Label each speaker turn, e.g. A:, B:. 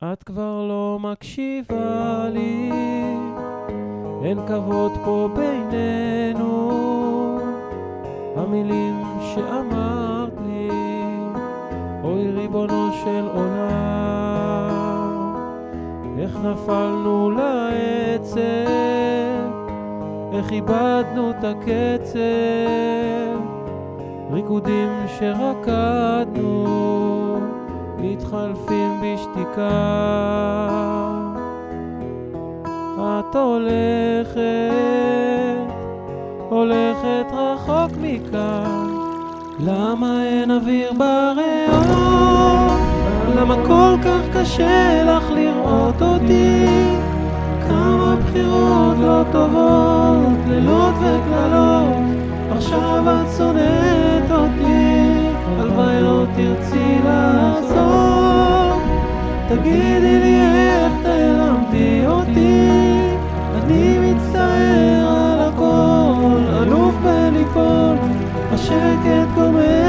A: את כבר לא מקשיבה לי, אין כבוד פה בינינו. המילים שאמרת לי, אוי ריבונו של עולם, איך נפלנו לעצב, איך איבדנו את הקצב, ריקודים שרקדנו מתחלפים בשתיקה. את הולכת רחוק מכאן, למה אין אוויר בריאות? למה כל כך קשה לך לראות אותי? כמה בחירות לא טובות, לילות וקללות, עכשיו את שונאת אותי, הלוואי לא תרצי לעזוב. תגידי לי איך תלמדי אותי, אני מצטער על הכל, אלוף בליפול, השקט גומר